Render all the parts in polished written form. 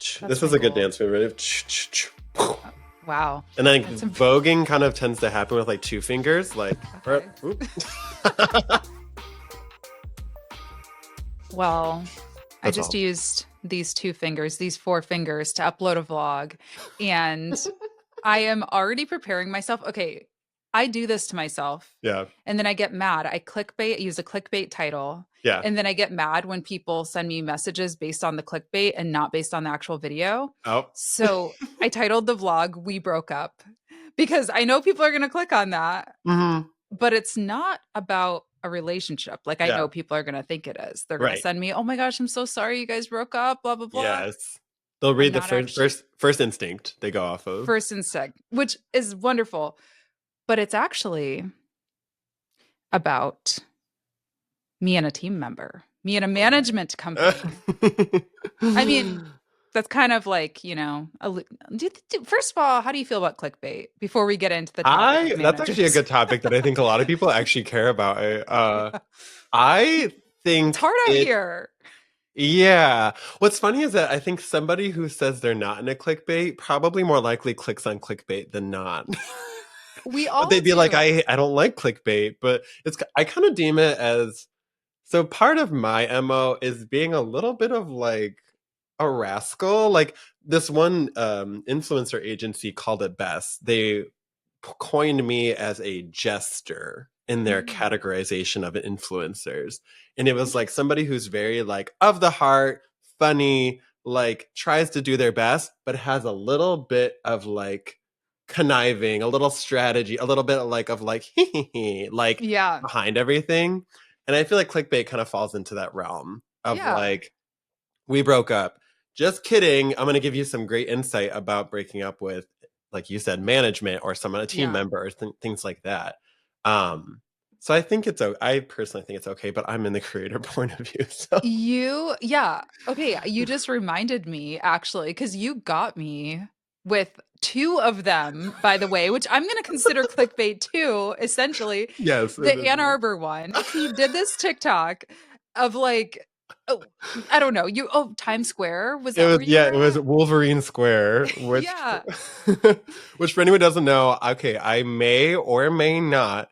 That's This is a pretty good cool. dance move. Ready? Wow. And then That's voguing kind of tends to happen with like two fingers, like. okay. Well, I That's just all. used these these 4 fingers to upload a vlog, and I am already preparing myself. Okay, I do this to myself, Yeah. and then I get mad. I clickbait, use a clickbait title, Yeah. and then I get mad when people send me messages based on the clickbait and not based on the actual video. Oh. So I titled the vlog "We Broke Up" because I know people are going to click on that, Hmm. but it's not about a relationship. Like I Yeah. know people are going to think it is. They're going to Right. send me, "Oh my gosh, I'm so sorry you guys broke up, blah blah blah." Yes. They'll I'm read the not actually first instinct they go off of. first instinct, which is wonderful, but it's actually about me and a team member, me and a management company. I mean, that's kind of like, first of all, how do you feel about clickbait before we get into the topic of That's actually a managers? good topic that I think a lot of people actually care about. Yeah. I It's think hard out it, here. yeah. What's funny is that I think somebody who says they're not in a clickbait probably more likely clicks on clickbait than not. We But all they'd be like, do. I don't like clickbait, but I kind of deem it as, so part of my MO is being a little bit of like a rascal. Like this one influencer agency called it best. They coined me as a jester in their Mm, categorization of influencers. And it was like interesting. somebody who's very like of the heart, funny, like tries to do their best, but has a little bit of like conniving, a little strategy, a little bit of like like Yeah. behind everything. And I feel like clickbait kind of falls into that realm of Yeah. like, we broke up. Just kidding. I'm going to give you some great insight about breaking up with, like you said, management or a team Yeah. member or things like that. Um, so I think I personally think it's okay, but I'm in the creator point of view. So Yeah. Okay. You just reminded me actually, because you got me with 2 of them, by the way, which I'm going to consider clickbait too, essentially. yes, it The is. Ann Arbor one. So you did this TikTok of like, oh, I don't know. Times Square. Was It that was, where you yeah, were it was at? Wolverine Square, which Yeah. which for anyone who doesn't know, okay, I may or may not,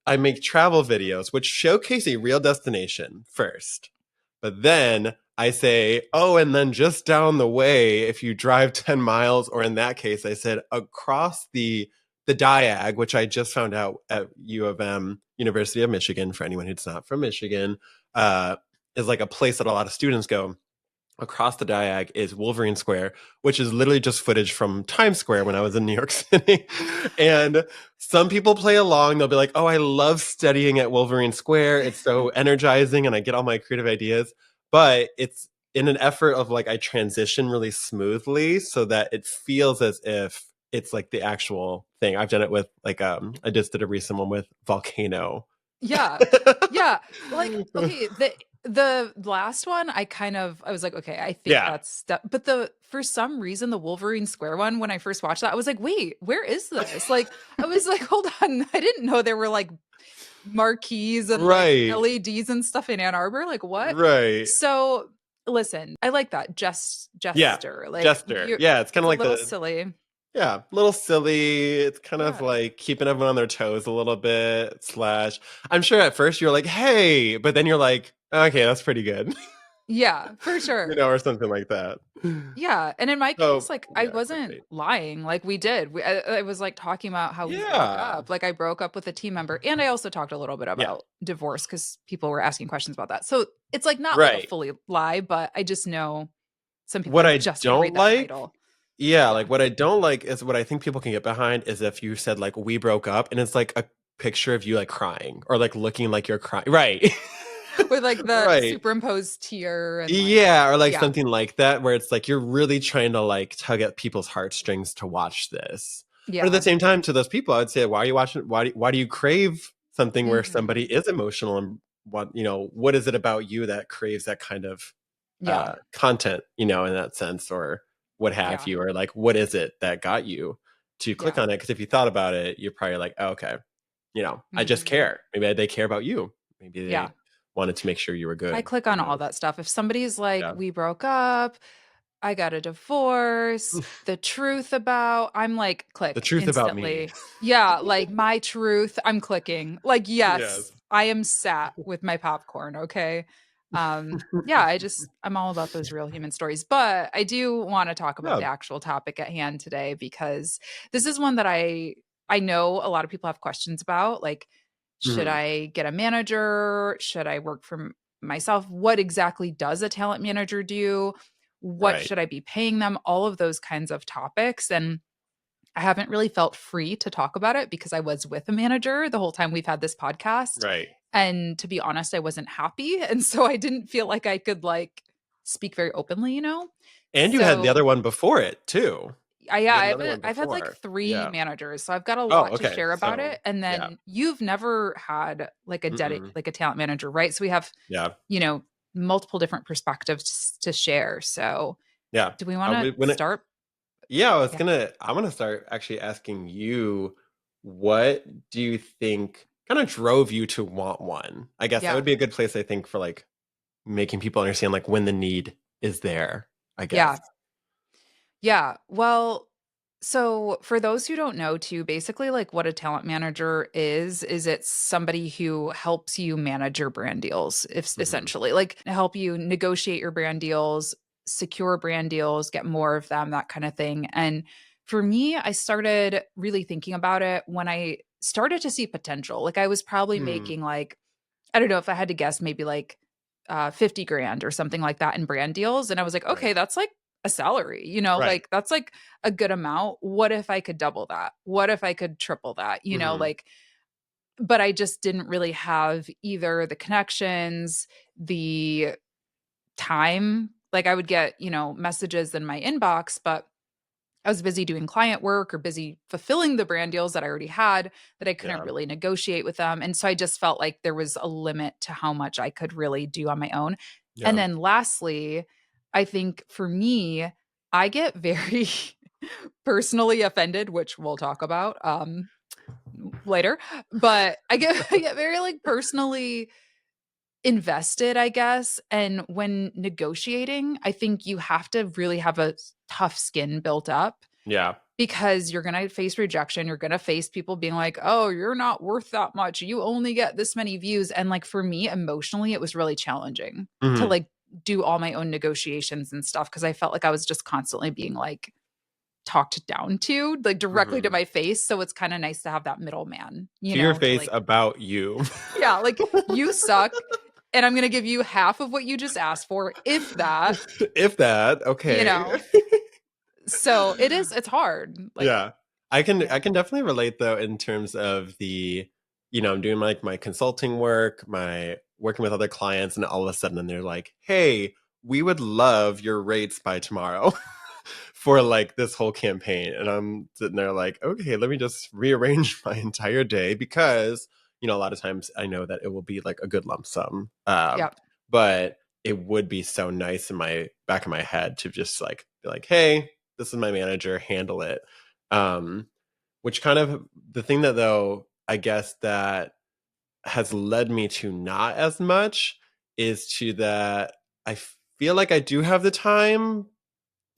I make travel videos which showcase a real destination first. But then I say, oh, and then just down the way, if you drive 10 miles, or in that case, I said across the diag, which I just found out at U of M, University of Michigan, for anyone who's not from Michigan, is like a place that a lot of students go. Across the diag is Wolverine Square, which is literally just footage from Times Square when I was in New York City. And some people play along. They'll be like, oh, I love studying at Wolverine Square. It's so energizing and I get all my creative ideas. But it's in an effort of like, I transition really smoothly so that it feels as if it's like the actual thing. I've done it with like, I just did a recent one with Volcano. Yeah. Yeah. Like, okay, the last one, I was like, okay, I think Yeah. that's that. But the for some reason, the Wolverine Square one, when I first watched that, I was like, wait, where is this? Like, I was like, hold on, I didn't know there were like marquees and like Right. LEDs and stuff in Ann Arbor. Like, what? Right. So listen, I like that Yeah. jester. Like, Jester. Yeah, it's kind it's of a like little the, silly. yeah, a little silly. It's kind of Yeah. like keeping everyone on their toes a little bit, slash. I'm sure at first you're like, hey, but then you're like, okay, that's pretty good. Yeah, for sure. Or something like that. Yeah, and in my case, So, like I yeah, wasn't clickbait. lying. Like we did. I was like talking about how we broke Yeah. up. Like I broke up with a team member, and I also talked a little bit Yeah. about divorce because people were asking questions about that. So it's like not like a Right. fully lie, but I just know some people What are I just gonna don't read that like, title. yeah, Yeah, like what I don't like is what I think people can get behind is if you said like we broke up and it's like a picture of you like crying or like looking like you're crying. Right. with like the Right. superimposed tear and like Yeah, or like yeah, something like that, where it's like you're really trying to like tug at people's heartstrings to watch this. But at the yeah, same time, to those people, I would say, why are you watching? Why do you crave something where somebody hmm is emotional and what is it about you that craves that kind of yeah, content, in that sense, or what have yeah, you, or like what is it that got you to click yeah, on it? Because if you thought about it, you're probably like, oh, okay, I just hmm care. Maybe they care about you. Maybe yeah. they wanted to make sure you were I good. click Who on all knows? that stuff. If somebody's like, Yeah. we broke up, I got a divorce, the truth about, I'm like, The click truth about me. instantly. Yeah, like my truth, I'm clicking. Like, yes, Yes. I am sat with my popcorn, okay? Yeah, I'm all about those real human stories. But I do want to talk about Yeah. the actual topic at hand today because this is one that I know a lot of people have questions about. Like, should Mhm. I get a manager? Should I work for myself? What exactly does a talent manager do? What Right. should I be paying them? All of those kinds of topics. And I haven't really felt free to talk about it because I was with a manager the whole time we've had this podcast. Right. And to be honest, I wasn't happy. And so I didn't feel like I could like speak very openly, you know? And you had the So other one before it too. yeah, You had another one I've had like before. three Yeah. managers, so I've got a Oh, lot to okay. share about So, it. And yeah. then you've never had like Mm-mm. like a talent manager, right? So we have, Yeah. you know, multiple different perspectives to share. So Yeah. do we want to When it, start? yeah, Yeah, I'm gonna start actually asking you, what do you think kind of drove you to want one? I guess that yeah, would be a good place, I think, for like making people understand like when the need is there, I guess. yeah. Yeah. Well, so for those who don't know too, basically like what a talent manager is it's somebody who helps you manage your brand deals, if Hmm. essentially like help you negotiate your brand deals, secure brand deals, get more of them, that kind of thing. And for me, I started really thinking about it when I started to see potential. Like I was probably Hmm. making like I don't know if I had to guess, maybe like 50 grand or something like that in brand deals. And I was like, okay, Right. that's like a salary, you know, Right. like that's like a good amount. What if I could double that? What if I could triple that? You know, Hmm. like, but I just didn't really have either the connections, the time. Like I would get, you know, messages in my inbox, but I was busy doing client work or busy fulfilling the brand deals that I already had that I couldn't Yeah. really negotiate with them. And so I just felt like there was a limit to how much I could really do on my own. And Yeah. then lastly, I think for me, I get very personally offended, which we'll talk about later, but I get very like personally invested, I guess. And when negotiating, I think you have to really have a tough skin built up Yeah. because you're going to face rejection. You're going to face people being like, oh, you're not worth that much. You only get this many views. And like for me, emotionally, it was really challenging to Hmm. like do all my own negotiations and stuff because I felt like I was just constantly being like talked down to, like directly to Hmm. my face. So it's kind of nice to have that middleman, you To your know, to face like, about you. yeah, like you suck. And I'm going to give you half of what you just asked for, if that, If that, you okay. know. So it's hard. Like, Yeah. yeah, I can definitely relate though in terms of the, I'm doing like my consulting work, my working with other clients, and all of a sudden they're like, "Hey, we would love your rates by tomorrow." For like this whole campaign. And I'm sitting there like, okay, let me just rearrange my entire day because, a lot of times I know that it will be like a good lump sum. yeah, But it would be so nice in my back of my head to just like be like, hey, this is my manager, handle it. Um, which kind of the thing that though, I guess that has led me to not as much is to that I feel like I do have the time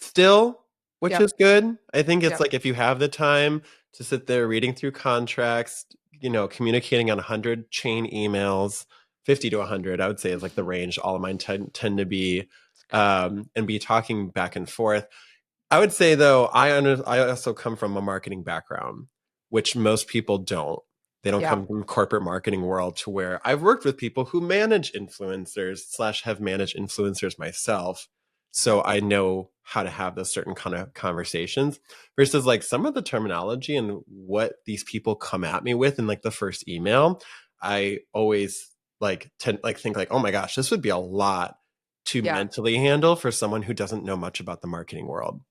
still, which yep, is good. I think it's yep, like if you have the time to sit there reading through contracts, communicating on 100 chain emails, 50 to 100, I would say is like the range all of mine tend to be, and be talking back and forth. I would say though, I also come from a marketing background, which most people don't. They don't yeah, come from corporate marketing world to where I've worked with people who manage influencers slash have managed influencers myself. So yep, I know how to have those certain kind of conversations versus like some of the terminology and what these people come at me with in like the first email. I always think like, oh my gosh, this would be a lot to yeah, mentally handle for someone who doesn't know much about the marketing world.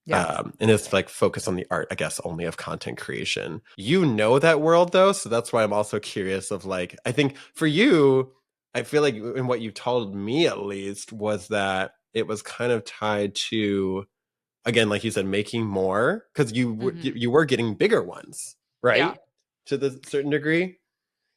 yeah, And it's like focus on the art, I guess, only of content creation. You know that world though, so that's why I'm also curious of like, I think for you, I feel like in what you told me at least was that it was kind of tied to, again, like you said, making more because hmm, you were getting bigger ones, yeah, right? To the certain degree.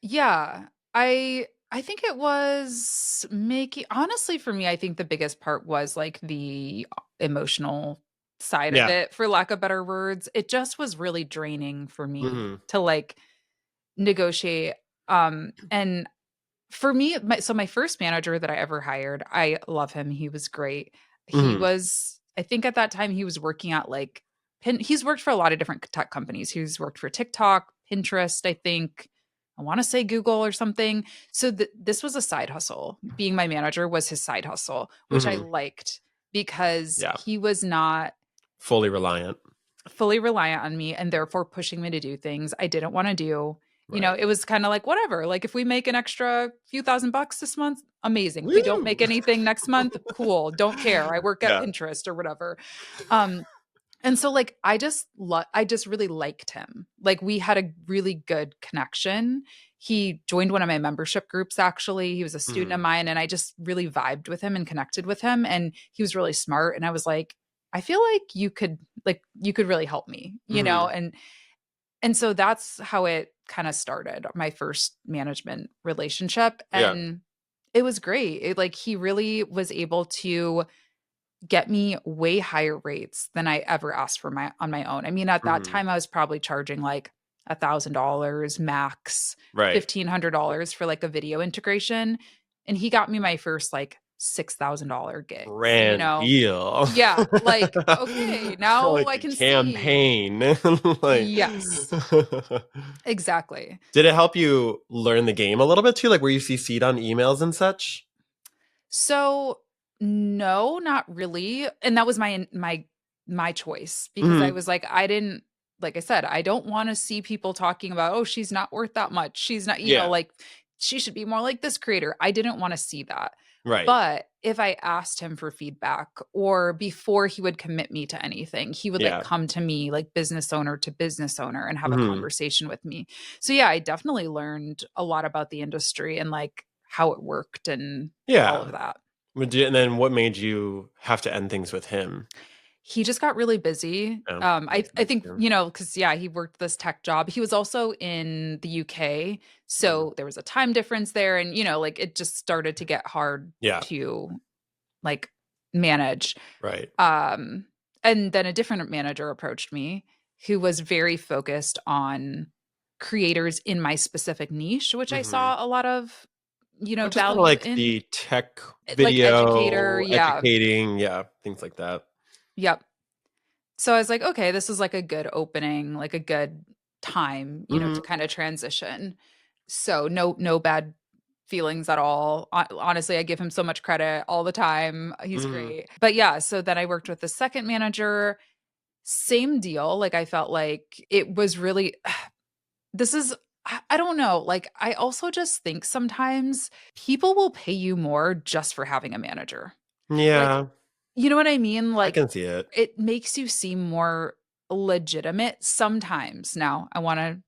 yeah. I I think it was making, honestly, for me, I think the biggest part was like the emotional side of Yeah. it, for lack of better words. It just was really draining for me Hmm. to like negotiate. And for me, my first manager that I ever hired, I love him. He was great. He Hmm. was, I think at that time he was working at like he's worked for a lot of different tech companies. He's worked for TikTok, Pinterest, I think. I want to say Google or something. So this was a side hustle. Being my manager was his side hustle, which I Hmm. liked because Yeah. he was not Fully reliant. fully reliant on me and therefore pushing me to do things I didn't want to do. You know, Right. it was kind of like whatever. Like if we make an extra few $1,000 this month, amazing. If we don't Woo! make anything next month, cool. Don't care. I work at Yeah. Pinterest or whatever. Um and so like I just really liked him. Like we had a really good connection. He joined one of my membership groups actually. He was a student of Hmm. mine and I just really vibed with him and connected with him and he was really smart and I was like I feel like you could really help me, you know? Hmm. And so that's how it kind of started, my first management relationship Yeah. and it was great. It, like he really was able to get me way higher rates than I ever asked for my on my own. I mean, at that Hmm. time I was probably charging like $1,000 max, Right. $1,500 for like a video integration. And he got me my first like $6,000 gigs, you Brand know? deal. Yeah, like, okay, now Like I a can see. campaign. Like, Yes, exactly. did it help you learn the game a little bit too? Like, were you CC'd on emails and such? So, no, not really, and that was my choice because I Hmm. was like, I didn't like I said, I don't wanna see people talking about, "Oh, she's not worth that much. She's not," you know, Yeah. like, "She should be more like this creator." I didn't wanna see that. Right. But if I asked him for feedback or before he would commit me to anything, he would, like, Yeah. come to me, like, business owner to business owner and have a Hmm. conversation with me. So, yeah, I definitely learned a lot about the industry and, like, how it worked and all of Yeah. that. And then what made you have to end things with him? He just got really busy. Oh, I makes I sense think, too. you know, because yeah, he worked this tech job. He was also in the UK, Mhm. so there was a time difference there, and, you know, like, it just started to get hard Yeah. to, like, manage. Right. Um, and then a different manager approached me who was very focused on creators in my specific niche, which I Hmm. saw a lot of, you know, Which is kind of value like in. the tech Like, educator, video yeah. educating, yeah, things like that. Yep. So I was like, okay, this is like a good opening, like a good time, you know, to Hmm. kind of transition. So no bad feelings at all. Honestly, I give him so much credit all the time. He's Hmm. great. But yeah, so then I worked with the second manager, same deal. Like I felt like it was really this is I don't know. Like I also just think sometimes people will pay you more just for having a manager. Like, Yeah, you know what I mean? I Like, can see it. it makes you seem more legitimate sometimes. Now, I want to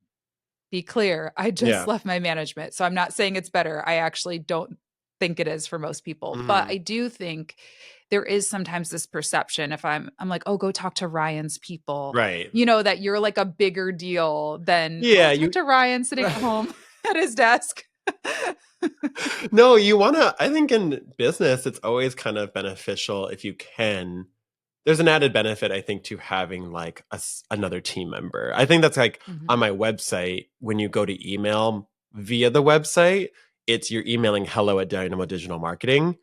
be clear. I just Yeah. left my management, so I'm not saying it's better. I actually don't think it is for most people, but Hmm. I do think there is sometimes this perception if I'm like, "Oh, go talk to Ryan's people." Right. You know, that you're like a bigger deal than, "Oh, Yeah, talk you to Ryan sitting at home at his desk." no, you want to. I think in business, it's always kind of beneficial if you can. There's an added benefit, I think, to having like another team member. I think that's like on Mhm. my website, when you go to email via the website, it's you're emailing hello at Dynamo Digital Marketing,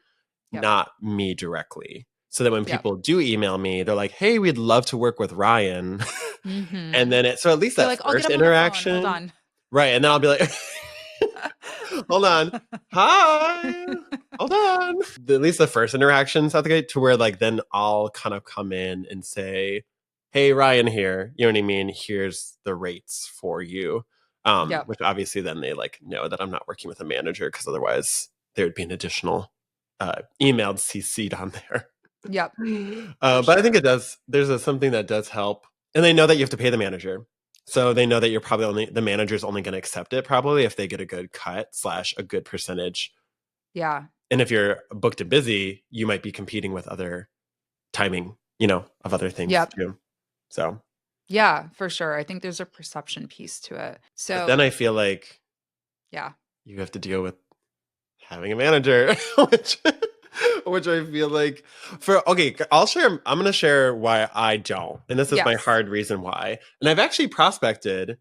Yep. not me directly. So that when Yep. people do email me, they're like, hey, we'd love to work with Ryan. And Mhm. then so at least You're that like, "I'll get first him on the phone. Hold interaction, on." right? And then I'll be like, hold on. Hi. Hold on. At least the first interactions out the gate to where like then I'll kind of come in and say, hey, Ryan here. You know what I mean? Here's the rates for you. Yep. Which obviously then they like know that I'm not working with a manager because otherwise there would be an additional emailed CC'd on there. Yep. For But I think it sure. does. There's something that does help, and they know that you have to pay the manager, so they know that you're probably only the manager's only going to accept it probably if they get a good cut slash a good percentage. Yeah. And if you're booked and busy, you might be competing with other timing, you know, of other things Yep. too. So, Yeah, for sure. I think there's a perception piece to it. but then So, I feel like yeah. you have to deal with. having a manager, which which I feel like for okay, I'm gonna share why I don't. And this is my Yes. hard reason why. And I've actually prospected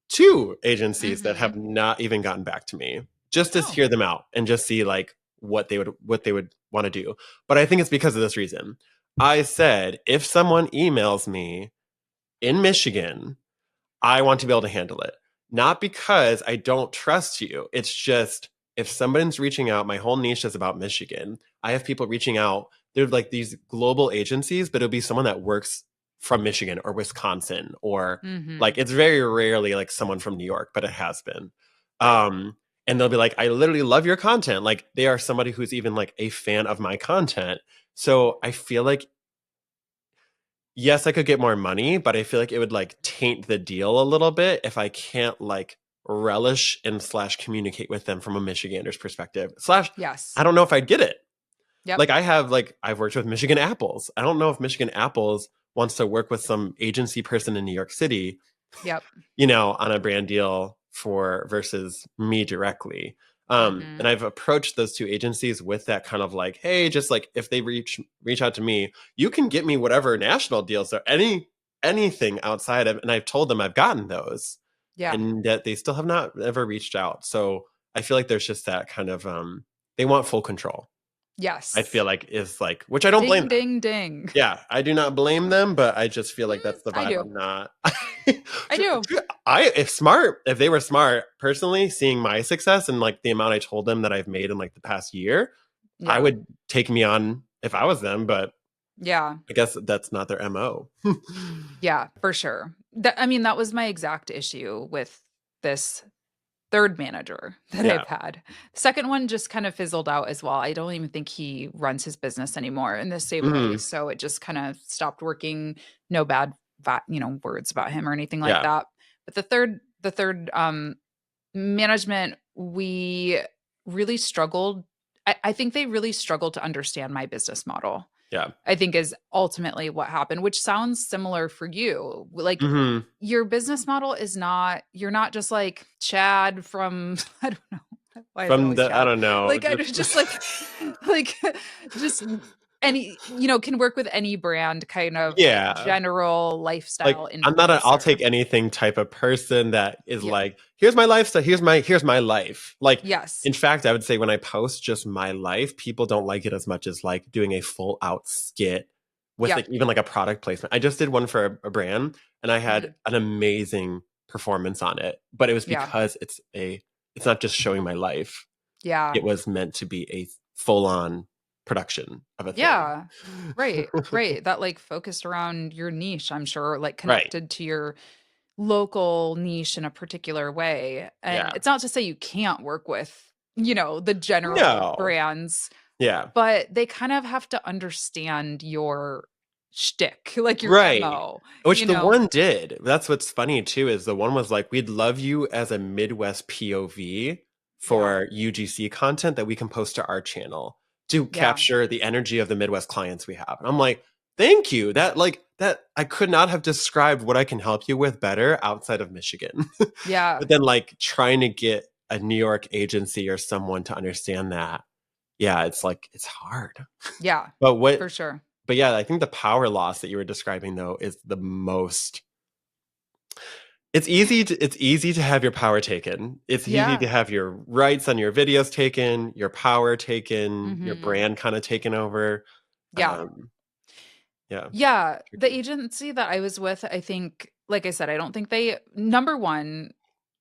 two agencies that Mm-hmm. have not even gotten back to me just to Oh. hear them out and just see like what they would want to do. But I think it's because of this reason. I said if someone emails me in Michigan, I want to be able to handle it. Not because I don't trust you. It's just if somebody's reaching out, my whole niche is about Michigan. I have people reaching out. They're like these global agencies, but it'll be someone that works from Michigan or Wisconsin or Mm-hmm. like it's very rarely like someone from New York, but it has been. Right. And they'll be like, I literally love your content. Like they are somebody who's even like a fan of my content. So I feel like yes, I could get more money, but I feel like it would like taint the deal a little bit if I can't like relish and slash communicate with them from a Michigander's perspective. Slash, Yes. I don't know if I'd get it. Yep. Like I have like I've worked with Michigan Apples. I don't know if Michigan Apples wants to work with some agency person in New York City Yep. on a brand deal for versus me directly. Mm-hmm. And I've approached those two agencies with that kind of like, hey, just like if they reach out to me, you can get me whatever national deals or anything outside of, and I've told them I've gotten those, Yeah. and that they still have not ever reached out. So I feel like there's just that kind of they want full control. I feel Yes. like is like, which I don't blame Ding, them. ding, ding. Yeah, I do not blame them, but I just feel like that's the I vibe do. I'm not. I do. If they were smart, personally, seeing my success and like the amount I told them that I've made in like the past year, I Yeah. would take me on if I was them, but Yeah. I guess that's not their MO. Yeah, for sure. I mean, that was my exact issue with this third manager that Yeah. I've had. Second one just kind of fizzled out as well. I don't even think he runs his business anymore in the same way. Hmm. So it just kind of stopped working. No bad, words about him or anything like Yeah. that. But the third management, we really struggled. I think they really struggled to understand my business model. Yeah. I think is ultimately what happened, which sounds similar for you. Like Hmm. your business model is not, you're not just like Chad from, I don't know. Why is it From always the I Chad? don't know, Like I just just like just any, can work with any brand kind of like yeah. general Like lifestyle I'm not an I'll influencer. take anything type of person that is Yeah. like, here's my lifestyle, here's my life. Like Yes. in fact, I would say when I post just my life, people don't like it as much as like doing a full out skit with Yeah. like even like a product placement. I just did one for a brand and I had Hmm. an amazing performance on it, but it was Yeah. because it's not just showing my life. Yeah. It was meant to be a full on production of a thing. Yeah. Right. Right. That like focused around your niche, I'm sure, like Right. connected to your local niche in a particular way. And Yeah. it's not to say you can't work with, the general No. brands, Yeah. but they kind of have to understand your shtick, like your Right. MO, Which you the know? one did. That's what's funny too, is the one was like, we'd love you as a Midwest POV Yeah. for UGC content that we can post to our channel to Yeah. capture the energy of the Midwest clients we have. And I'm like, thank you. That I could not have described what I can help you with better outside of Michigan. Yeah. But then like trying to get a New York agency or someone to understand that, yeah, it's like it's hard. Yeah. But For sure. yeah, I think the power loss that you were describing though is the most it's easy to have your power taken. It's easy Yeah. to have your rights on your videos taken, your power taken, your Hmm. brand kind of taken over. Yeah. Um yeah, Yeah, the tricky. agency that I was with, I think, like I said, I don't think number one,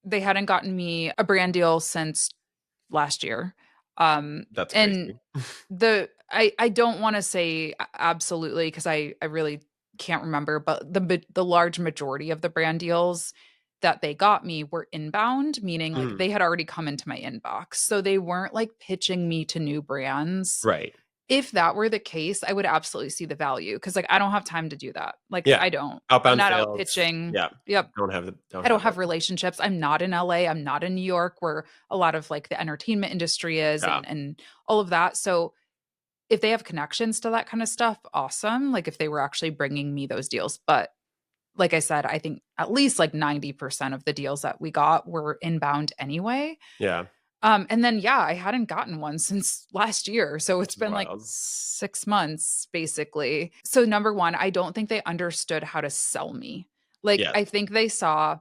they hadn't gotten me a brand deal since last year. That's And crazy. I don't want to say absolutely because I really can't remember, but the large majority of the brand deals that they got me were inbound, meaning like Mhm. they had already come into my inbox. So they weren't like pitching me to new brands. Right. If that were the case, I would absolutely see the value because, like, I don't have time to do that. Like, Yeah. I don't. I'm Outbound not out sales. pitching. Yeah. Yep. Don't I don't have have it. relationships. I'm not in LA. I'm not in New York where a lot of like the entertainment industry is Yeah. and all of that. So if they have connections to that kind of stuff, awesome. Like if they were actually bringing me those deals. But like I said, I think at least like 90% of the deals that we got were inbound anyway. Yeah. And then yeah, I hadn't gotten one since last year. So Which it's is been like wild. 6 months basically. So number one, I don't think they understood how to sell me. Like Yes. I think they saw,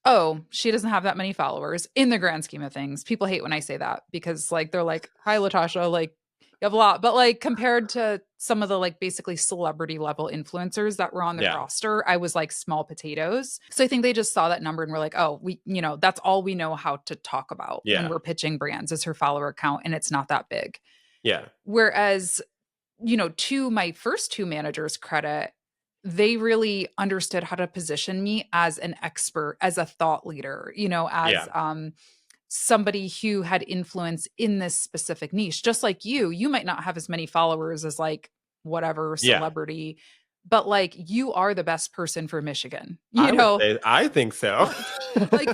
oh, she doesn't have that many followers in the grand scheme of things. People hate when I say that because like they're like, "Hi Latasha, like you have a lot." But like compared to some of the like basically celebrity level influencers that were on their Yeah. roster, I was like small potatoes. So I think they just saw that number and were like, "Oh, we, that's all we know how to talk about when Yeah. we're pitching brands is her follower count and it's not that big." Yeah. Whereas, to my first two managers' credit, they really understood how to position me as an expert, as a thought leader, as Yeah. somebody who had influence in this specific niche. Just like you might not have as many followers as like whatever Yeah. celebrity, but like you are the best person for Michigan, I would say I think so. like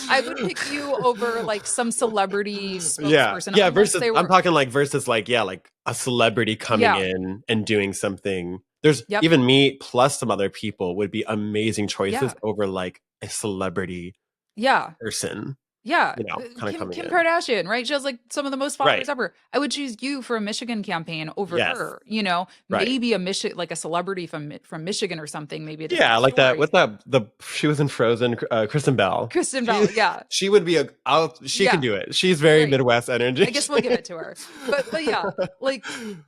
I would pick you over like some celebrity Yeah. spokesperson Yeah. unless Versus, they I'm were, talking like versus like, yeah, like a celebrity coming yeah, in and doing something. There's yep, even me plus some other people would be amazing choices yeah, over like a celebrity yeah. person, Yeah, kind of Kim coming Kim in. Kardashian, right? She has like some of the most Right. followers ever. I would choose you for a Michigan campaign over Yes. her. Right. Maybe a Michigan, like a celebrity from Michigan or something, maybe a Yeah, different like that. story. What's that? She was in Frozen. Kristen Bell. Kristen She Bell, yeah, she would be she could yeah, do it. She's very right. Midwest energy. I guess we'll give it to her. But yeah, like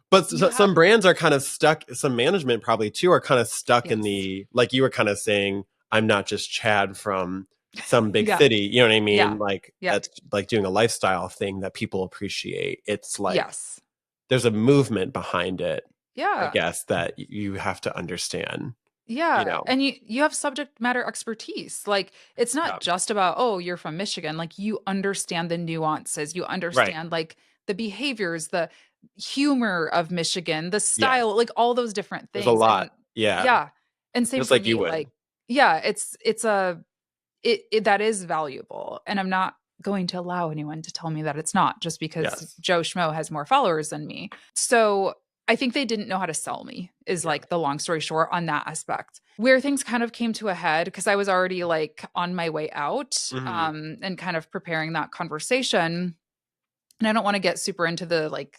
But you some have, brands are kind of stuck. Some management probably too are kind of stuck in yes, the, like you were kind of saying. I'm not just Chad from some big yeah, city. You know what I mean? yeah, Like yep, that's like doing a lifestyle thing that people appreciate. It's like yes, there's a movement behind it. I yeah. guess that you have to understand. You Yeah, know. and you have subject matter expertise. Like it's Yeah. not just about, oh, you're from Michigan. Like you understand the nuances, you Right. understand like the behaviors, the humor of Michigan, the Yes. style, like all those different There's a things. And lot. Yeah. yeah, and same Just for like you me. would. Like yeah, it that is valuable, and I'm not going to allow anyone to tell me that it's not just because Yes. Joe Schmo has more followers than me. So I think they didn't know how to sell me, is Yeah. like the long story short on that aspect. Where things kind of came to a head because I was already like on my way out, Hmm. and kind of preparing that conversation. And I don't want to get super into the like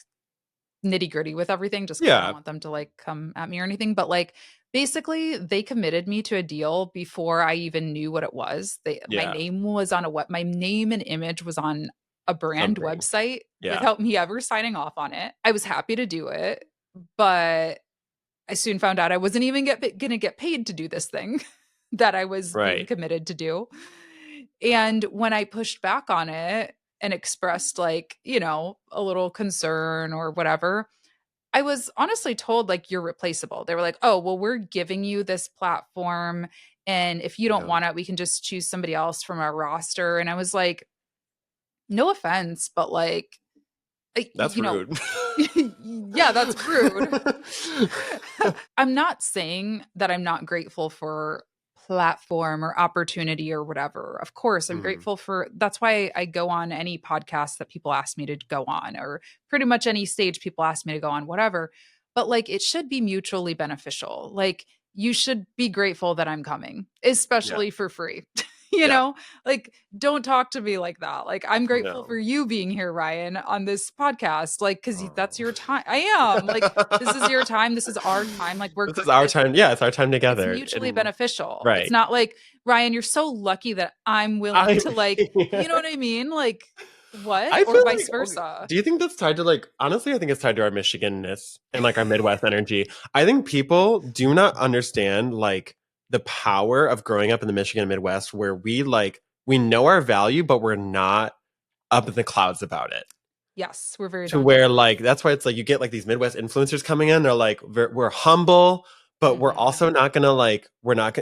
nitty gritty with everything just because I don't Yeah. want them to like come at me or anything. But like basically they committed me to a deal before I even knew what it was. My Yeah. name was on my name and image was on a brand Something. website Yeah. without me ever signing off on it. I was happy to do it, but I soon found out I wasn't even gonna get paid to do this thing that I was being Right. committed to do. And when I pushed back on it and expressed like, a little concern or whatever, I was honestly told like you're replaceable. They were like, "Oh, well, we're giving you this platform, and if you don't Yeah. want it, we can just choose somebody else from our roster." And I was like, "No offense, but like, That's rude. yeah, that's rude." I'm not saying that I'm not grateful for platform or opportunity or whatever. Of course, I'm Mhm. grateful for that's why I go on any podcast that people ask me to go on or pretty much any stage people ask me to go on, whatever. But like it should be mutually beneficial. Like you should be grateful that I'm coming, Yeah. especially for free. you Yeah. know, like don't talk to me like that. Like I'm grateful for No. you being here, Ryan, on this podcast. Like, cause Oh. that's your time. I am like, this is your time. This is our time. Like This is our time. Yeah, it's our time it's together. mutually And beneficial. It's right. not like, Ryan, you're so lucky that I'm willing I to like, you know what I mean? Like, what? I Or feel vice like, okay, versa. do you think that's tied to like, honestly, I think it's tied to our Michiganness and like our Midwest energy. I think people do not understand like the power of growing up in the Michigan Midwest where we know our value, but we're not up in the clouds about it. Yes, we're very To down to where earth. like that's why it's like you get like these Midwest influencers coming in. They're like we're humble, but we're Hmm. also not gonna like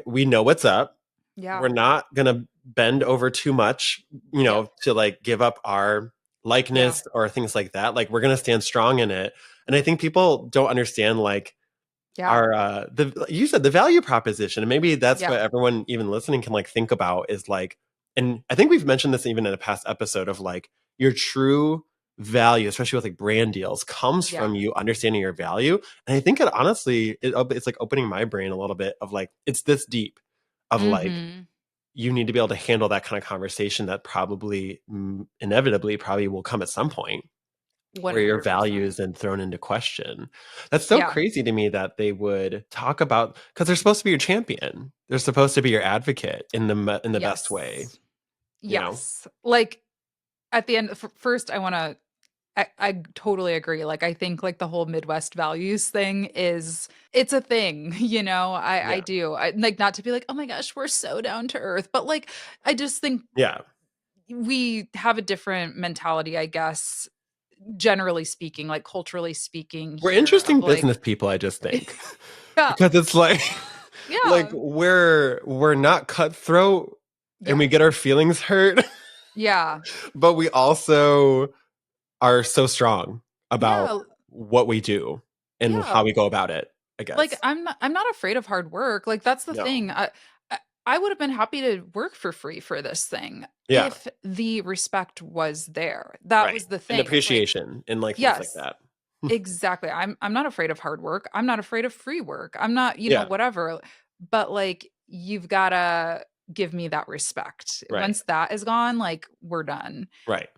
we know what's up. Yeah. We're not gonna bend over too much, Yep. to like give up our Yeah. likeness or things like that. Like we're gonna stand strong in it. And I think people don't understand like Yeah. our the you said the value proposition. And maybe that's Yeah. what everyone even listening can like think about is like, and I think we've mentioned this even in a past episode of like your true value, especially with like brand deals, comes Yeah. from you understanding your value. And I think it honestly it's like opening my brain a little bit of like it's this deep of like Hmm. you need to be able to handle that kind of conversation that probably inevitably probably will come at some point where your value 100%. is then thrown into question. That's so Yeah. crazy to me that they would talk about, because they're supposed to be your champion. They're supposed to be your advocate in the best way, Yes. you know? Yes. Like at the end, first, I totally agree. Like, I think like the whole Midwest values thing it's a thing, you know. I Yeah. do. I like not to be like, oh my gosh, we're so down to earth, but like, I just think Yeah. we have a different mentality, I guess, generally speaking, like culturally speaking We're here of interesting like, business people, I just think. yeah, Because it's like like yeah, we're not cutthroat and yeah, we get our feelings hurt, yeah, but we also are so strong about yeah, what we do and yeah. how we go about it, I Like guess. I'm not afraid of hard work. Like that's the No. thing. I I would have been happy to work for free for this thing Yeah. if the respect was there. That Right. was the And thing. It's like, appreciation and like things like yes, that. exactly. I'm not afraid of hard work. I'm not afraid of free work. I'm not, Yeah. whatever. But like you've got to give me that respect. Right. Once that is gone, like we're done. Right.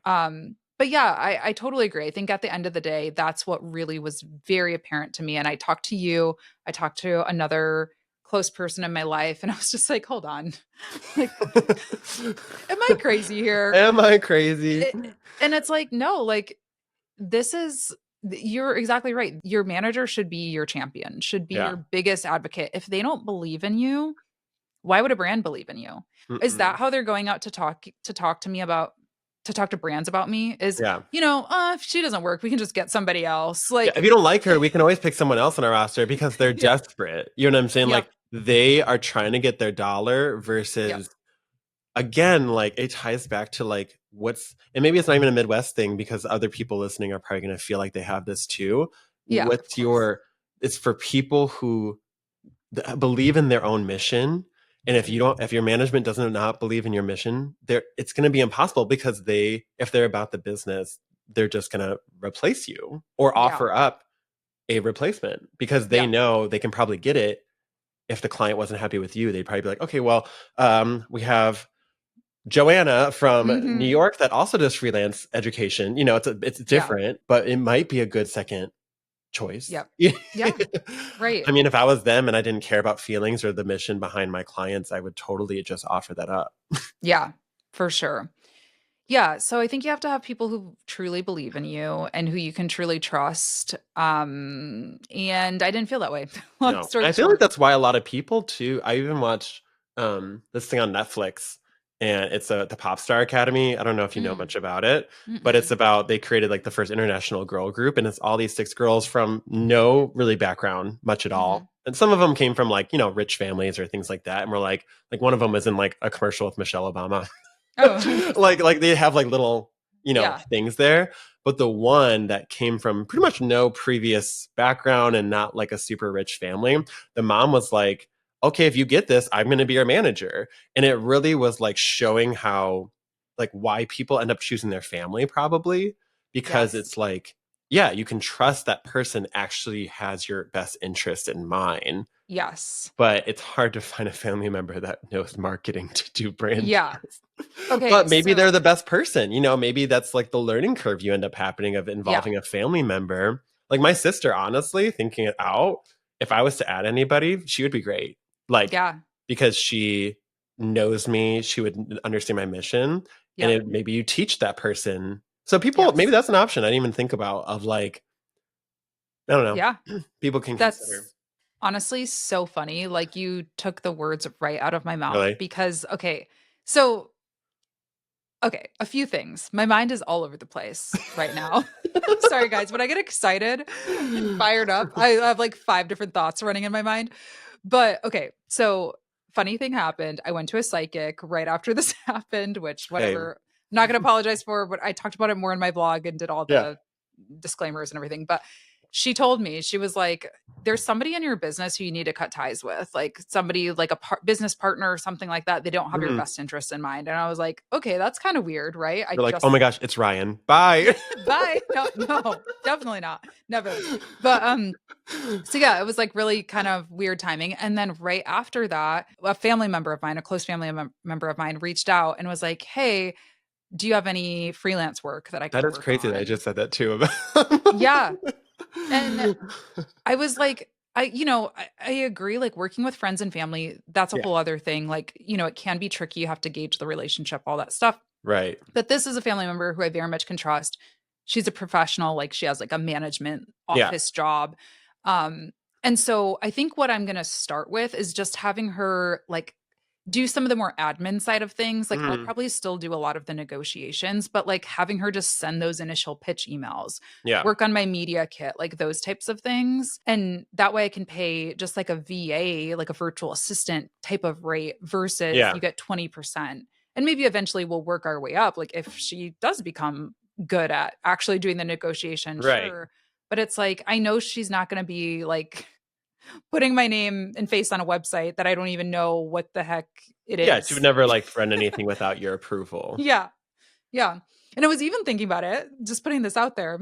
But yeah, I totally agree. I think at the end of the day, that's what really was very apparent to me. And I talked to you, I talked to another close person in my life, and I was just like, hold on, like, am I crazy here? Am I crazy? It, and it's like, no, like, this is, you're exactly right. Your manager should be your champion, should be Yeah. your biggest advocate. If they don't believe in you, why would a brand believe in you? Is that Mm-mm. how they're going out to talk to me about to talk to brands about me? Is, Yeah. if she doesn't work, we can just get somebody else. Yeah, Like, if you don't like her, we can always pick someone else on our roster because they're yeah, desperate. You know what I'm saying? Like yep, they are trying to get their dollar yep, versus again, like it ties back to like what's, and maybe it's not even a Midwest thing because other people listening are probably going to feel like they have this too. yeah, of What's course. your, it's for people who believe in their own mission. And if you Hmm. don't, if your management doesn't not believe in your mission, there it's going to be impossible because if they're about the business, they're just going to replace you or Yeah, offer up a replacement because they yeah, know they can probably get it. If the client wasn't happy with you, they'd probably be like, okay, well, we have Joanna from New hmm, York that also does freelance education. You know, it's yeah, different, but it might be a good second choice. yep, yeah, right, I mean, if I was them and I didn't care about feelings or the mission behind my clients, I would totally just offer that up. yeah, for sure. Yeah, so I think you have to have people who truly believe in you and who you can truly trust. And I didn't feel that way. Long No, story I feel like short. that's why a lot of people too. I even watched this thing on Netflix, and it's the Pop Star Academy. I don't know if you know Mm, much about it, but it's mm-mm, about they created like the first international girl group, and it's all these six girls from no really background much at mm-hmm. all, and some of them came from like rich families or things like that, and we're like one of them was in like a commercial with Michelle Obama. Oh, interesting. like they have like little Yeah. things there, but the one that came from pretty much no previous background and not like a super rich family, the mom was like, okay, if you get this, I'm going to be your manager. And it really was like showing how like why people end up choosing their family probably, because Yes. it's like, yeah, you can trust that person actually has your best interest in mind, Yes. but it's hard to find a family member that knows marketing to do brand Yeah. deals. Okay. But maybe they're So, the best person. Maybe that's like the learning curve you end up happening of yeah. involving a family member. Like my sister, honestly, thinking it out, if I was to add anybody, she would be great. Like, Yeah. because she knows me, she would understand my mission. And Yep. maybe you teach that person. So people, maybe Yes. that's an option I didn't even think about of like, I don't Yeah. know, people can consider. That's honestly so funny. Like you took the words right out of my mouth Really? because, okay. So, okay, a few things. My mind is all over the place right now. Sorry, guys. When I get excited and fired up, I have like five different thoughts running in my mind. But okay, so funny thing happened. I went to a psychic right after this happened, which Hey, whatever. I'm not going to apologize for, but I talked about it more in my blog and did all yeah. the disclaimers and everything. But she told me, she was like, there's somebody in your business who you need to cut ties with, like somebody like a business partner or something like that. They don't have your Mhm. best interests in mind. And I was like, okay, that's kind of weird, right? I You're like, oh just my gosh, it's Ryan. Bye. bye. No, no, definitely not. Never. But so yeah, it was like really kind of weird timing. And then right after that, a family member of mine, a close family member of mine reached out and was like, "Hey, do you have any freelance work that I That could is work crazy that I on?" just said that too. Yeah. And I was like, I agree. Like working with friends and family, that's a Yeah, whole other thing. Like, it can be tricky. You have to gauge the relationship, all that stuff. right. But this is a family member who I very much can trust. She's a professional, like she has like a management Yeah. office job. Um, and so I think what I'm gonna start with is just having her like do some of the more admin side of things. Like I'll Mhm. probably still do a lot of the negotiations, but like having her just send those initial pitch emails, Yeah. work on my media kit, like those types of things. And that way I can pay just like a VA, like a virtual assistant type of rate versus Yeah. you get 20%. And maybe eventually we'll work our way up. Like if she does become good at actually doing the negotiation, Right. sure. But it's like, I know she's not going to be like putting my name and face on a website that I don't even know what the heck it Yeah, she would is. never like run anything without your approval. Yeah. Yeah. And I was even thinking about it, just putting this out there,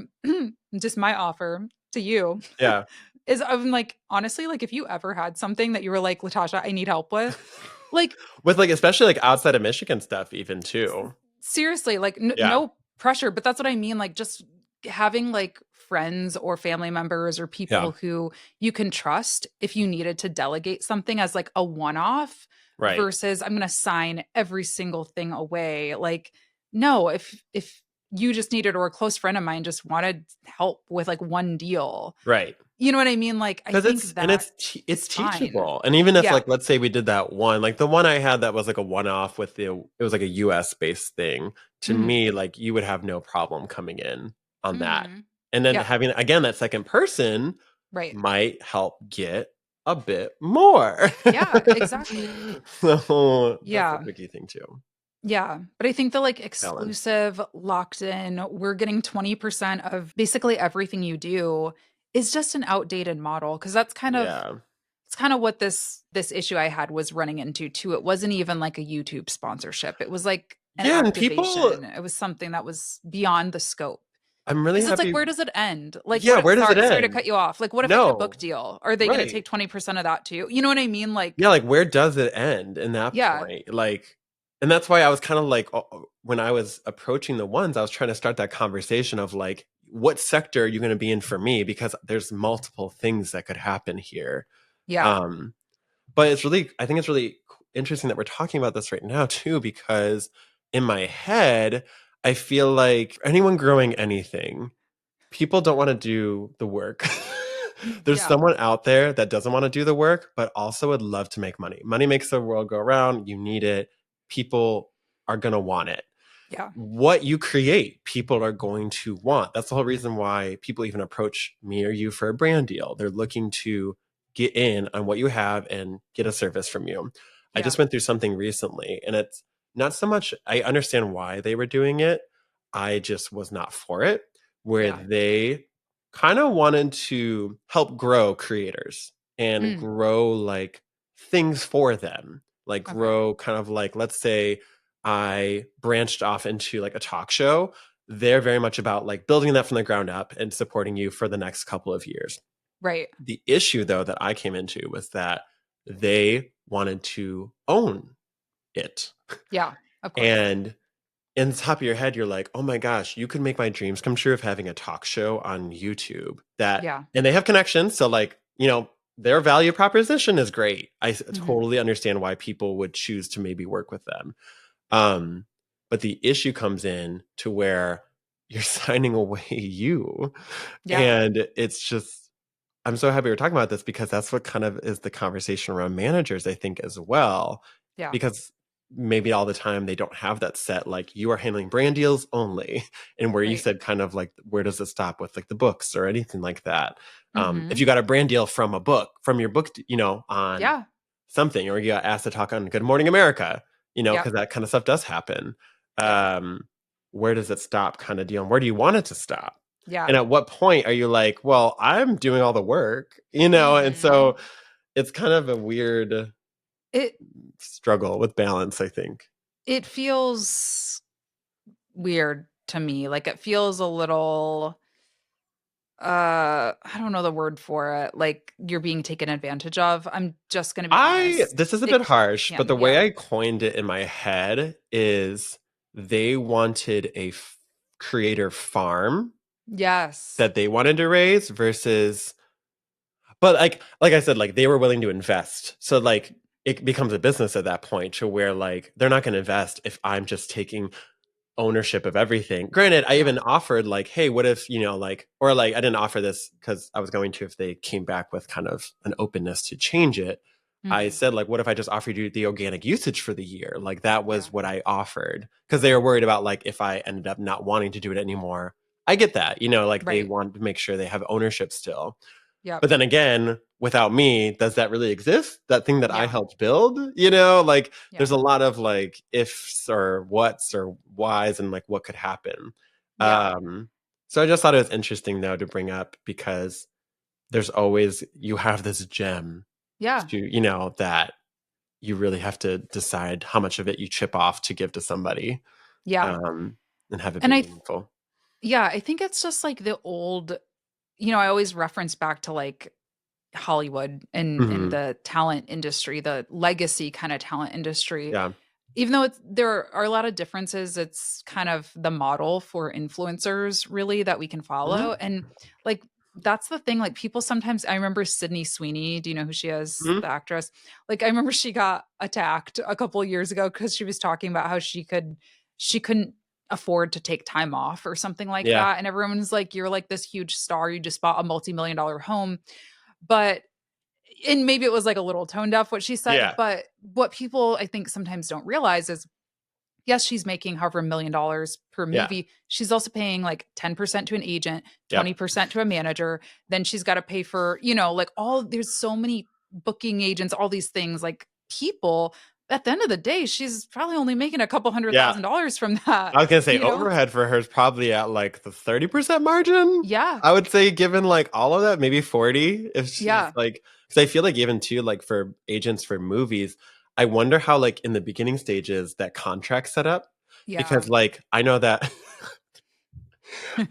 just my offer to you Yeah. is I'm like, honestly, like if you ever had something that you were like, Latasha, I need help with, like With like especially like outside of Michigan stuff even too. seriously, like Yeah. no pressure, but that's what I mean. Like just having like friends or family members or Yeah. people who you can trust if you needed to delegate something as like a one off Right. versus I'm going to sign every single thing away. Like, no, if you just needed or a close friend of mine just wanted help with like one deal, Right. you know what I mean? Like, I Because think that it's is fine. teachable. And even if Yeah. like let's say we did that one, like the one I had that was like a one off with the it was like a US based thing, to Hmm. me, like you would have no problem coming in on that. Hmm. And then Yeah. having again that second person Right. might help get a bit more. Yeah. Exactly. So that's the Yeah. tricky thing too. Yeah, but I think the like Balance. exclusive locked in, we're getting 20% of basically everything you do is just an outdated model because that's kind of Yeah. it's kind of what this issue I had was running into too. It wasn't even like a YouTube sponsorship. It was like an Yeah, and people activation. It was something that was beyond the scope. I'm really Because it's like, happy. where does it end? Like, Yeah, what? where does it Sorry to end? cut you off. Like, what if I get a book No. deal? Are they going to Right. take 20% of that too? You know what I mean? Like, Yeah, like where does it end in that yeah, point? Like, and that's why I was kind of like, when I was approaching the ones, I was trying to start that conversation of like, what sector are you going to be in for me? Because there's multiple things that could happen here. yeah, Um, but I think it's really interesting that we're talking about this right now too, because in my head, I feel like anyone growing anything, people don't want to do the work. There's yeah, someone out there that doesn't want to do the work, but also would love to make money. Money makes the world go around. You need it. People are going to want it. yeah, What you create, people are going to want. That's the whole reason why people even approach me or you for a brand deal. They're looking to get in on what you have and get a service from you. I yeah, just went through something recently, and it's not so much, I understand why they were doing it. I just was not for it, where yeah. they kind of wanted to help grow creators and Mm, grow like things for them, like okay. grow kind of like, let's say I branched off into like a talk show. They're very much about like building that from the ground up and supporting you for the next couple of years. Right. The issue though that I came into was that they wanted to own it. Yeah, of course. And in the top of your head, you're like, oh my gosh, you could make my dreams come true of having a talk show on YouTube that, Yeah. and they have connections. So, like, their value proposition is great. I Mhm. totally understand why people would choose to maybe work with them. Um, but the issue comes in to where you're signing away you. Yeah. And it's just, I'm so happy we're talking about this because that's what kind of is the conversation around managers, I think, as well. Yeah. Because maybe all the time they don't have that set, like you are handling brand deals only. And where you Right. said kind of like, where does it stop with like the books or anything like that? If Mhm. you got a brand deal from a book, from your book, on Yeah. something, or you got asked to talk on Good Morning America, Yep. because that kind of stuff does happen. Yep. Um, where does it stop kind of deal? And where do you want it to stop? Yeah. And at what point are you like, well, I'm doing all the work, you know? And Hmm. so it's kind of a weird It struggle with balance, I think. it feels weird to me. Like it feels a little I don't know the word for it. Like you're being taken advantage of. I'm just going to be honest. This is a bit It harsh, but can, the way yeah. I coined it in my head is they wanted a creator farm Yes. that they wanted to raise versus, but like I said, like they were willing to invest. So like it becomes a business at that point to where like they're not going to invest if I'm just taking ownership of everything. Granted, I Yeah. even offered like, hey, what if, like, or like I didn't offer this because I was going to if they came back with kind of an openness to change it. I Hmm. said, like, what if I just offered you the organic usage for the year? Like that Yeah. was what I offered. Because they were worried about like if I ended up not wanting to do it anymore. I get that, like they Right. want to make sure they have ownership still. Yep. But then again, without me, does that really exist? That thing that I Yeah. helped build? Like there's Yeah. a lot of like ifs or whats or whys and like what could happen. Yeah. So I just thought it was interesting though to bring up because there's always you have this gem Yeah. to, that you really have to decide how much of it you chip off to give to somebody, Yeah. um, and have it And be meaningful. yeah, I think it's just like the old, I always reference back to like Hollywood and in Hmm. the talent industry, the legacy kind of talent industry. Yeah. Even though there are a lot of differences, it's kind of the model for influencers really that we can follow. Hmm. And like that's the thing. Like people sometimes I remember Sydney Sweeney. Do you know who she is? Hmm. The actress. Like I remember she got attacked a couple of years ago because she was talking about how she couldn't afford to take time off or something like Yeah. that. And everyone's like, you're like this huge star. You just bought a multi-million dollar home. But and maybe it was like a little tone deaf what she said, Yeah. but what people I think sometimes don't realize is yes, she's making however $1 million per Yeah. movie. She's also paying like 10% to an agent, Yep. 20% to a manager. Then she's got to pay for, like all there's so many booking agents, all these things, like people. At the end of the day, she's probably only making a couple hundred Yeah. thousand dollars from that, I was gonna say you know? overhead for her is probably at like the 30% margin. Yeah. I would say, given like all of that, maybe 40. If she's Yeah. like, because I feel like even too, like for agents for movies, I wonder how like in the beginning stages that contract set up. Yeah. Because like I know that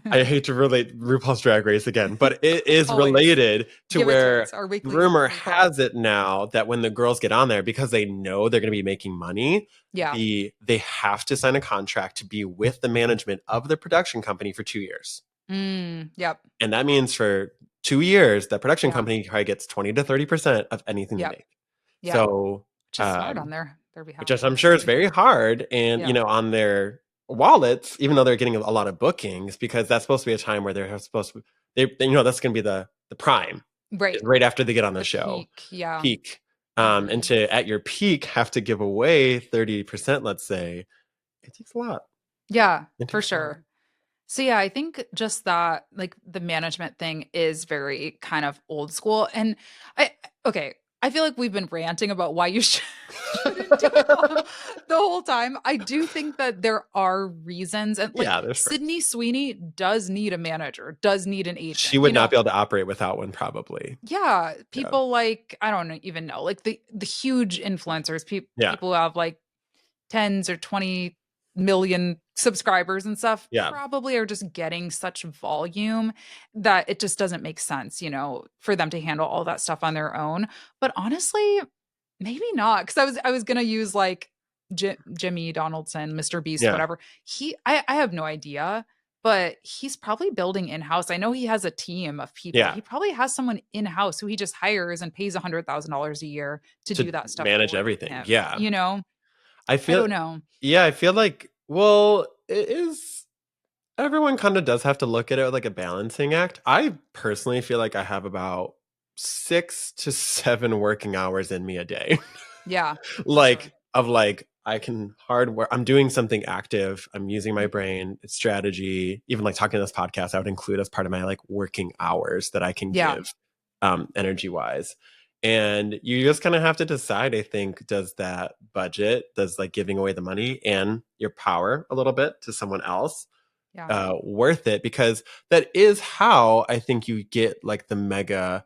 I hate to relate RuPaul's Drag Race again, but it is Always related to give it to where us. Our weekly rumor RuPaul. has it now that when the girls get on there, because they know they're going to be making money, Yeah. they have to sign a contract to be with the management of the production company for 2 years. Yep. And that means for 2 years, that production Yeah. company probably gets 20 to 30% of anything they Yep. make. Yep. So, Which is smart on um, their which behalf, is, I'm sure is honestly. very hard. And, Yeah. on their wallets, even though they're getting a lot of bookings, because that's supposed to be a time where they're supposed to, that's going to be the prime, is Right. right after they get on the The show, peak. Yeah. peak. And Mhm. to, at your peak, have to give away 30%, let's say, it takes a lot. Yeah, It for takes a lot. sure. So yeah, I think just that like the management thing is very kind of old school. And I okay, I feel like we've been ranting about why you shouldn't do it the whole time. I do think that there are reasons and like Yeah, there's first. Sydney Sweeney does need a manager, does need an She agent. would not be able to operate without one, probably. Yeah, Yeah. people like I don't even know, like the huge influencers, Yeah. people who have like tens or 20 million subscribers and stuff Yeah. probably are just getting such volume that it just doesn't make sense, for them to handle all that stuff on their own. But honestly, maybe not because I was gonna use like Jimmy Donaldson, Mr. Beast, Yeah. whatever. I have no idea, but he's probably building in house. I know he has a team of people. Yeah. He probably has someone in house who he just hires and pays $100,000 a year to To do that stuff manage for everything. him. Yeah. I I feel, don't know. yeah, I feel like, well, it is, everyone kind of does have to look at it like a balancing act. I personally feel like I have about 6 to 7 working hours in me a day. Yeah, for sure. Like, of like, I can hard work. I'm doing something active. I'm using my Mhm. brain, it's strategy. Even like talking to this podcast, I would include as part of my like working hours that I can Yeah. give, energy wise. And you just kind of have to decide, I think, does like giving away the money and your power a little bit to someone else? Yeah. worth it, because that is how I think you get like the mega.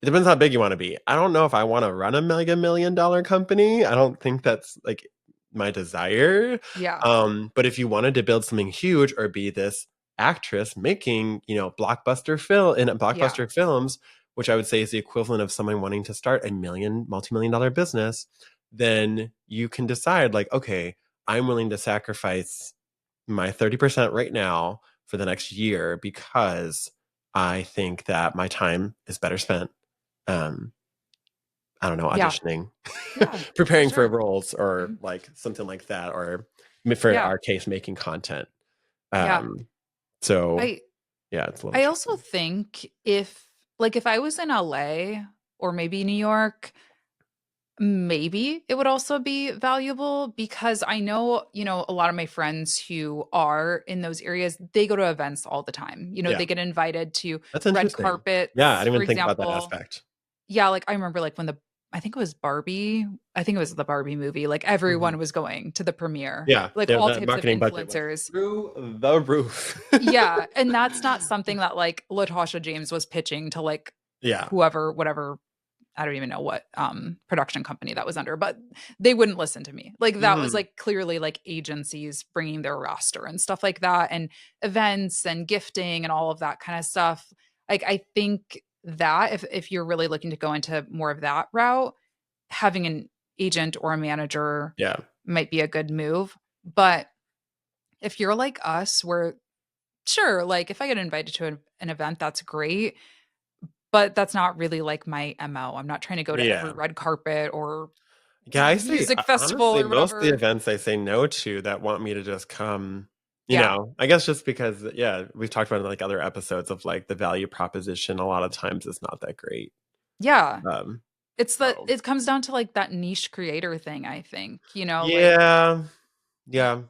It depends how big you want to be. I don't know if I want to run a mega million-dollar company. I don't think that's like my desire. Yeah. But if you wanted to build something huge or be this actress making, blockbuster film in Yeah. blockbuster films, which I would say is the equivalent of someone wanting to start a multi-million dollar business, then you can decide like, okay, I'm willing to sacrifice my 30% right now for the next year because I think that my time is better spent, um, I don't know, Yeah. auditioning, Yeah. For preparing for sure. roles or like something like that, or for Yeah. our case, making content. Yeah. Um, so I yeah, it's a little I also tricky. think if I was in LA or maybe New York, maybe it would also be valuable because I know, a lot of my friends who are in those areas, they go to events all the time. Yeah, They get invited to that's red interesting. Yeah, I carpets, didn't for even think about that example. aspect. Yeah, like I remember like when I think it was Barbie, I think it was the Barbie movie, like Hmm. everyone was going to the premiere, Yeah, like yeah, all the types of marketing budget was influencers. through the roof. Yeah, and that's not something that like Latasha James was pitching to like Yeah. whoever, whatever, I don't even know what production company that was under, but they wouldn't listen to me. Like that was Hmm. like clearly like agencies bringing their roster and stuff like that, and events and gifting and all of that kind of stuff. Like I think that if you're really looking to go into more of that route, having an agent or a manager Yeah. might be a good move. But if you're like us, where sure, like if I get invited to an event, that's great, but that's not really like my MO. I'm not trying to go to every Yeah. red carpet or Yeah, I say music festival honestly, or most of the whatever. events I say no to that want me to just come, Yeah. I guess just because, yeah, we've talked about it in like other episodes of like the value proposition a lot of times is not that great. Yeah. Um, so It comes down to like that niche creator thing, I think. yeah, yeah,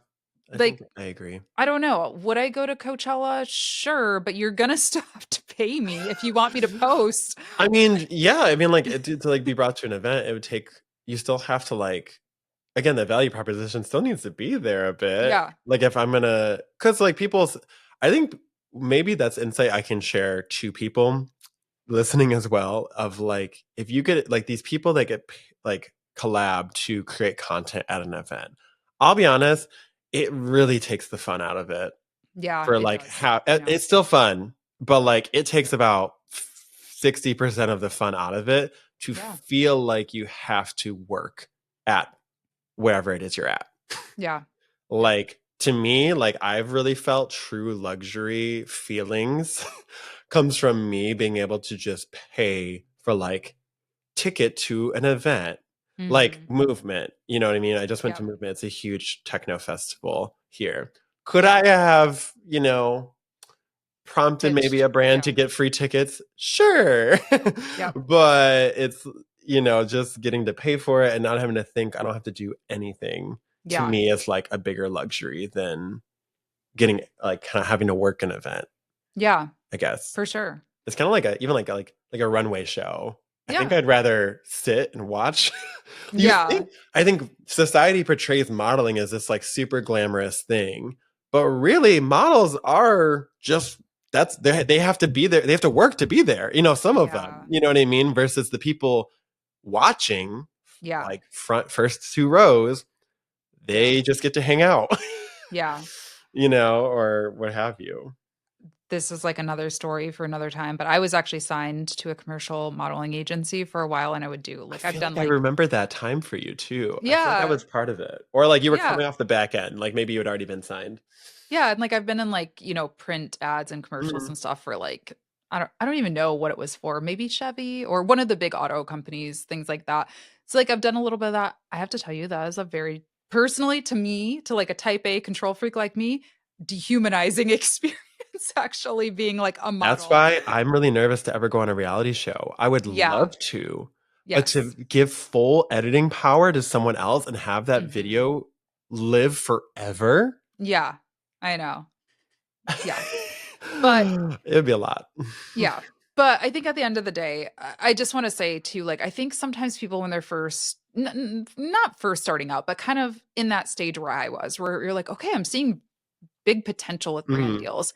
I think Like I agree. I don't know. Would I go to Coachella? Sure, but you're gonna still have to pay me if you want me to post. I mean, yeah, I mean, like to like be brought to an event, it would take you still have to like again, the value proposition still needs to be there a bit. Yeah. Like if I'm gonna, because like I think maybe that's insight I can share to people listening as well. Of like, if you get like these people that get like collab to create content at an event, I'll be honest, it really takes the fun out of it. Yeah, For it like does. how I know. it's still fun, but like it takes about 60% of the fun out of it to Yeah. feel like you have to work at wherever it is you're at. Yeah. Like to me, like I've really felt true luxury feelings comes from me being able to just pay for like ticket to an event, like Mhm. Movement. You know what I mean? I just went to Yep. Movement. It's a huge techno festival here. Could Yeah. I have, prompted maybe Pitched. a brand Yeah. to get free tickets? Sure. Yep. But it's, just getting to pay for it and not having to think I don't have to do anything, to Yeah. me is like a bigger luxury than getting like kind of having to work an event, Yeah, I guess. for sure. It's kind of like a even like a runway show. I think Yeah. I'd rather sit and watch. You Yeah. think I think society portrays modeling as this like super glamorous thing, but really models are just they have to be there. They have to work to be there. Some of them. Yeah. You know what I mean? Versus the people watching, Yeah. like first two rows, Yeah. they just get to hang out, Yeah. or what have you. This is like another story for another time, but I was actually signed to a commercial modeling agency for a while and I would do I like I've feel done like I like remember that time for you too. I feel like that yeah. was part of it. Or like you were Yeah. coming off the back end, like maybe you had already been signed. Yeah, and like I've been in like, print ads and commercials Mhm. and stuff for like I don't even know what it was for. Maybe Chevy or one of the big auto companies, things like that. So like I've done a little bit of that. I have to tell you that is a very personally to me, to like a type A control freak like me, dehumanizing experience actually being like a That's model. why I'm really nervous to ever go on a reality show. I would Yeah. love to, but to Yes. give full editing power to someone else and have that Mhm. video live forever, Yeah. I know. Yeah. But it would be a lot. yeah. But I think at the end of the day, I just want to say too, like, I think sometimes people when they're not first starting out, but kind of in that stage where I was, where you're like, okay, I'm seeing big potential with brand Mhm. deals.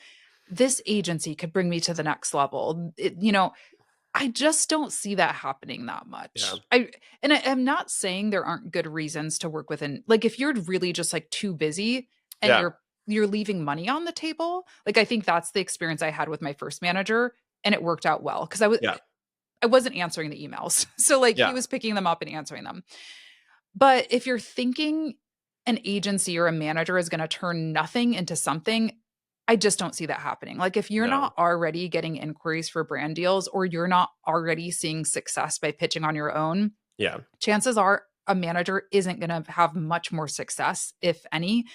This agency could bring me to the next level. I just don't see that happening that Yeah. much. I'm not saying there aren't good reasons to work within, like if you're really just like too busy and Yeah. you're leaving money on the table, like I think that's the experience I had with my first manager and it worked out well because Yeah. I wasn't answering the emails. So like he Yeah. was picking them up and answering them. But if you're thinking an agency or a manager is going to turn nothing into something, I just don't see that happening. Like if you're No. not already getting inquiries for brand deals or you're not already seeing success by pitching on your own, Yeah. chances are a manager isn't going to have much more success, if any.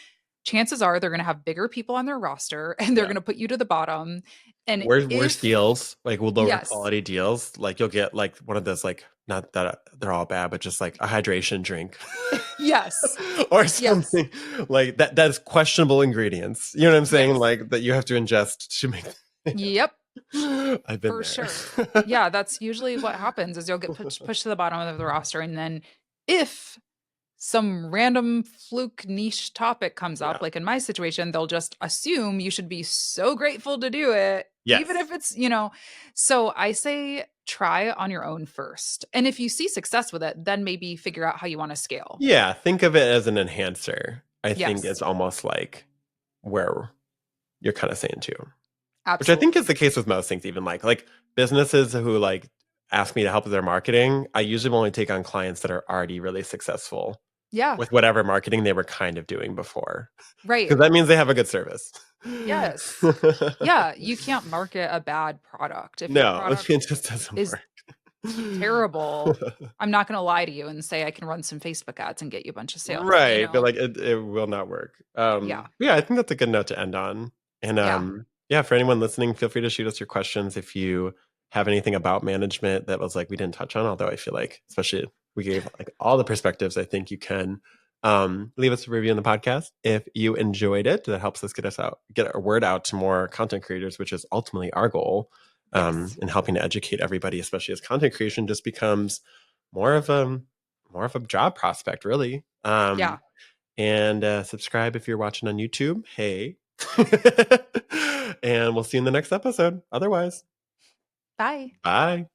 Chances are they're going to have bigger people on their roster and they're Yeah. going to put you to the bottom. And Worse if, deals, like with lower yes, quality deals, like you'll get like one of those, like, not that they're all bad, but just like a hydration drink yes, or yes, something like that. That's questionable ingredients. You know what I'm saying? yes, Like that you have to ingest to make. yep, I've been for there. sure. Yeah, that's usually what happens is you'll get pushed to the bottom of the roster. And then if some random fluke niche topic comes up, Yeah. like in my situation, they'll just assume you should be so grateful to do it, even Yes. if it's. So I say try on your own first. And if you see success with it, then maybe figure out how you want to scale. Yeah. Think of it as an enhancer. I think Yes, it's almost like where you're kind of saying too. Which I think is absolutely. the case with most things, even like businesses who like ask me to help with their marketing. I usually only take on clients that are already really successful Yeah, with whatever marketing they were kind of doing before, right. because that means they have a good service. Yes. Yeah, you can't market a bad product. If your No, it product just doesn't is work. terrible, I'm not going to lie to you and say I can run some Facebook ads and get you a bunch of sales, you Right, but know? like it will not work. Yeah. Yeah, I think that's a good note to end on. And Yeah. yeah, for anyone listening, feel free to shoot us your questions if you have anything about management that was like we didn't touch on. Although I feel like, especially we gave like all the perspectives, I think you can leave us a review in the podcast if you enjoyed it. That helps us get our word out to more content creators, which is ultimately our goal. Yes. In helping to educate everybody, especially as content creation just becomes more of a more of a job prospect, really. Yeah. And subscribe if you're watching on YouTube. Hey. And we'll see you in the next episode. Otherwise, Bye. bye.